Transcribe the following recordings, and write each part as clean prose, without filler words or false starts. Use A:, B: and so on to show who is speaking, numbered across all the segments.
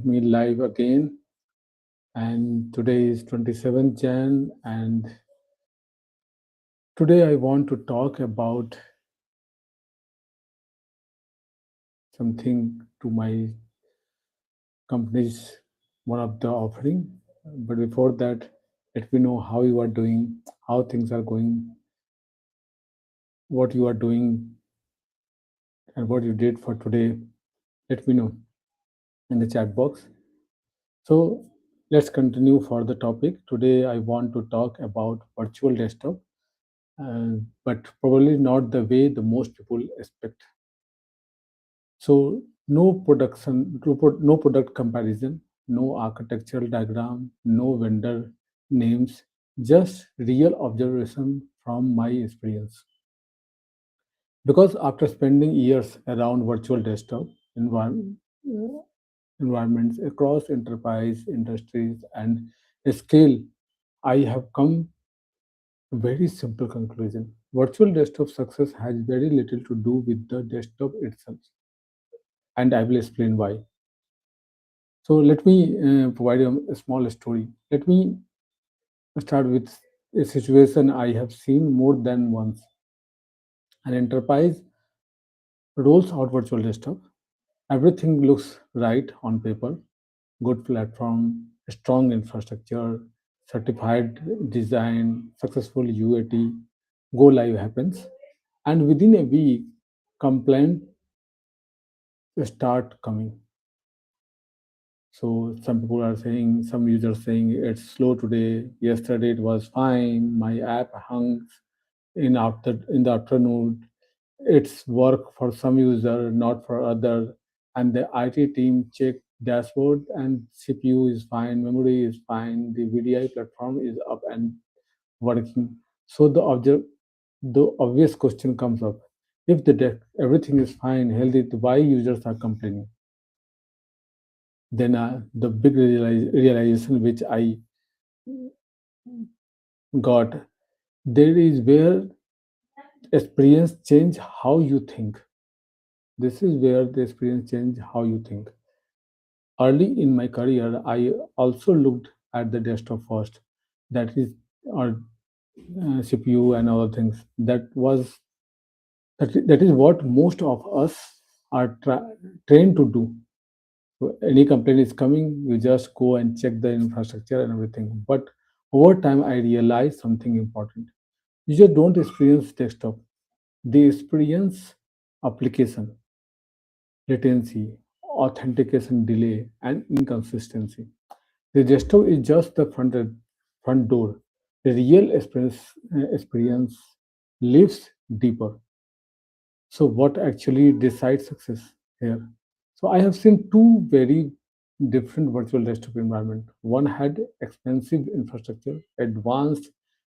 A: of me live again. And today is 27th Jan, and today I want to talk about something to my company's one of the offering. But before that, let me know how you are doing, how things are going, what you are doing, and what you did for today. Let me know in the chat box. So let's continue for the topic. Today I want to talk about virtual desktop, but probably not the way the most people expect. So no product comparison, no architectural diagram, no vendor names, just real observation from my experience. Because after spending years around virtual desktop environments across enterprise industries and scale, I have come to a very simple conclusion. Virtual desktop success has very little to do with the desktop itself, and I will explain why. So let me provide a small story. Let me start with a situation I have seen more than once. An enterprise rolls out virtual desktop. Everything looks right on paper. Good platform, strong infrastructure, certified design, successful UAT, go live happens. And within a week, complaint start coming. So some people are saying, some users saying it's slow today. Yesterday it was fine. My app hung in the afternoon. It's work for some user, not for other. And the IT team check dashboard and CPU is fine, memory is fine, the VDI platform is up and working. So the obvious question comes up: if everything is fine, healthy, why users are complaining? Then the big realization which I got, there is where experience change how you think. This is where the experience change how you think. Early in my career, I also looked at the desktop first. That is our CPU and other things. That is what most of us are trained to do. So any complaint is coming, you just go and check the infrastructure and everything. But over time, I realized something important. You just don't experience desktop; they experience application, latency, authentication delay, and inconsistency. The desktop is just the front door. The real experience lives deeper. So, what actually decides success here? So, I have seen two very different virtual desktop environment. One had expensive infrastructure, advanced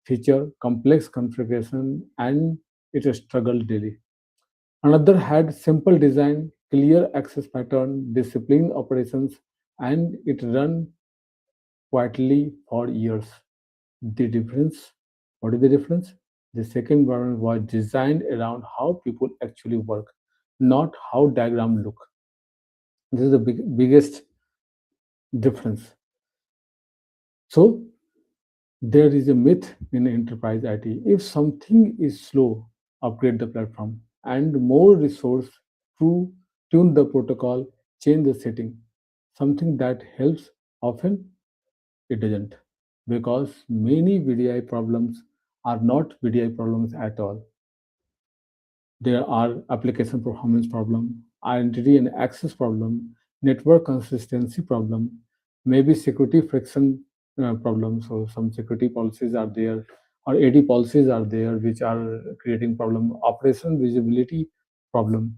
A: feature, complex configuration, and it struggled daily. Another had simple design, clear access pattern, disciplined operations, and it ran quietly for years. The difference, what is the difference? The second environment was designed around how people actually work, not how diagram look. This is the biggest difference. So there is a myth in enterprise IT. If something is slow, upgrade the platform and more resource to tune the protocol, change the setting. Something that helps often it doesn't, because many VDI problems are not VDI problems at all. There are application performance problem, identity and access problem, network consistency problem, maybe security friction problem. So some security policies are there, or AD policies are there, which are creating problem. Operation visibility problem.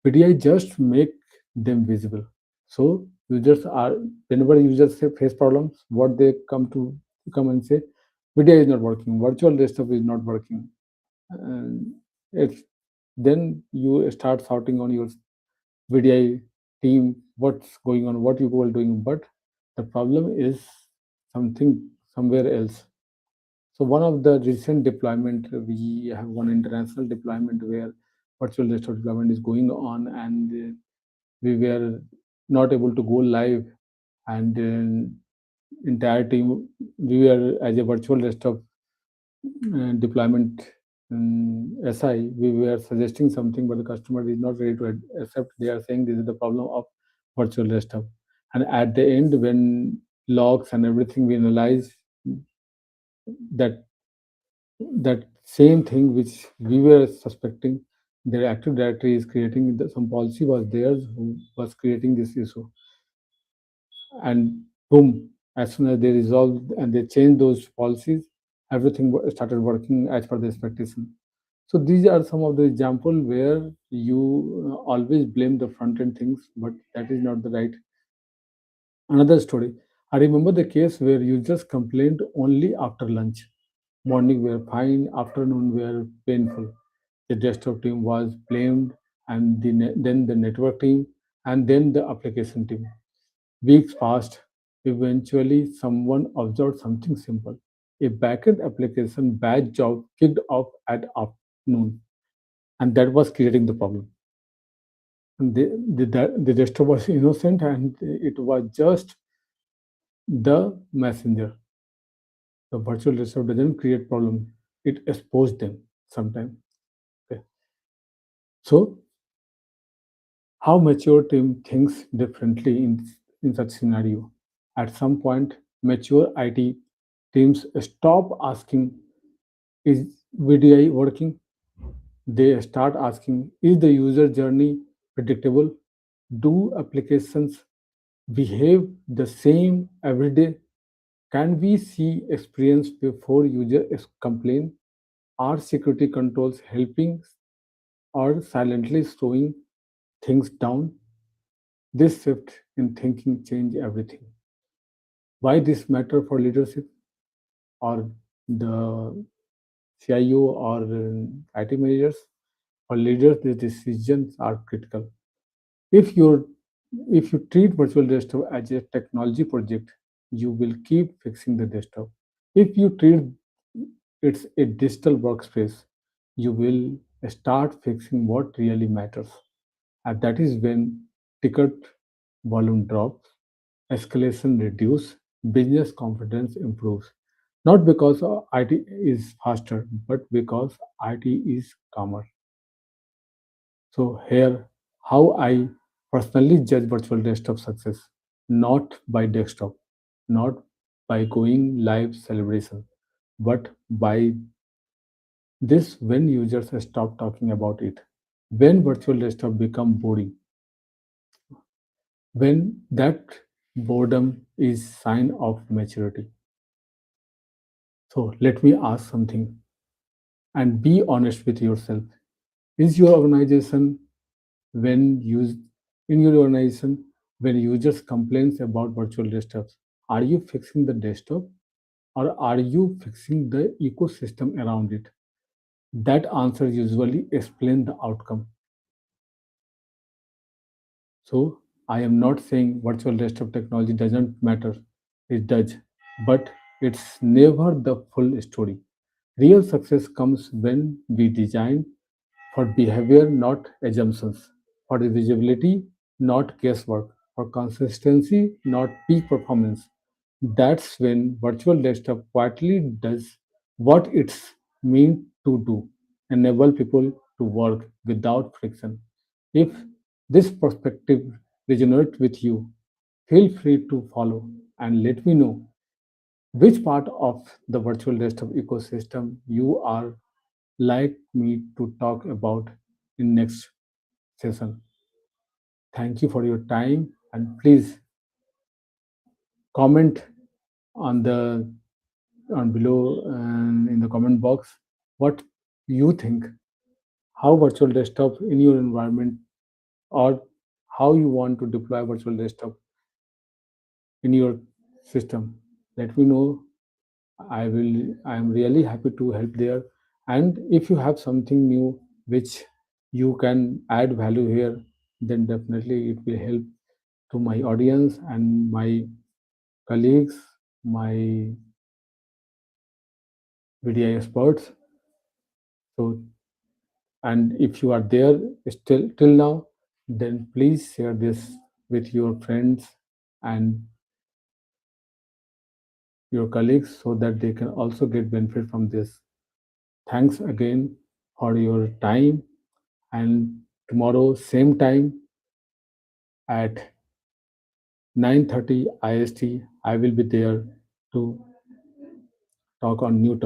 A: VDI just make them visible. So users are, whenever users face problems, what they come and say, VDI is not working, virtual desktop is not working, and it's then you start shouting on your VDI team, what's going on, what you are doing, but the problem is something somewhere else. So one of the recent deployment, we have one international deployment where virtual desktop deployment is going on, and we were not able to go live, and entire team, we were as a virtual desktop deployment SI, we were suggesting something, but the customer is not ready to accept. They are saying this is the problem of virtual desktop. And at the end, when logs and everything we analyze, that that same thing which we were suspecting, their Active Directory is creating some policy was theirs who was creating this issue. And boom, as soon as they resolved and they changed those policies, everything started working as per the expectation. So these are some of the example where you always blame the front end things, but that is not the right. Another story, I remember the case where users complained only after lunch. Morning were fine, afternoon were painful. The desktop team was blamed, and then the network team, and then the application team. Weeks passed. Eventually, someone observed something simple. A backend application batch job kicked off at afternoon, and that was creating the problem. And the desktop was innocent, and it was just the messenger. The virtual desktop doesn't create problem; it exposes them sometimes. Okay. So, how mature team thinks differently in such scenario? At some point, mature IT teams stop asking, is VDI working? They start asking, is the user journey predictable? Do applications behave the same every day? Can we see experience before users complain? Are security controls helping or silently slowing things down? This shift in thinking change everything. Why this matter for leadership or the CIO or IT managers? For leaders, the decisions are critical. If you if you treat virtual desktop as a technology project, you will keep fixing the desktop. If you treat it's a digital workspace, you will start fixing what really matters. And that is when ticket volume drops, escalation reduce, business confidence improves. Not because IT is faster, but because IT is calmer. So here, how I personally judge virtual desktop success, not by desktop, not by going live celebration, but by this when users stop talking about it, when virtual desktop become boring, when that boredom is sign of maturity. So let me ask something and be honest with yourself. Is your organization when used in your organization when users complains about virtual desktops, are you fixing the desktop or are you fixing the ecosystem around it? That answer usually explain the outcome. So I am not saying virtual desktop technology doesn't matter. It does, but it's never the full story. Real success comes when we design for behavior, not assumptions, for visibility, not guesswork, for consistency, not peak performance. That's when virtual desktop quietly does what it's meant to do, enable people to work without friction. If this perspective resonates with you, feel free to follow and let me know which part of the virtual desktop ecosystem you are like me to talk about in next session. Thank you for your time and please comment on the on below and in the comment box what you think, how virtual desktop in your environment or how you want to deploy virtual desktop in your system. Let me know. I am really happy to help there. And if you have something new which you can add value here, then definitely it will help to my audience and my colleagues, my VDI experts. So, and if you are there still till now, then please share this with your friends and your colleagues so that they can also get benefit from this. Thanks again for your time, and tomorrow same time at 9:30 IST I will be there to talk on new topic.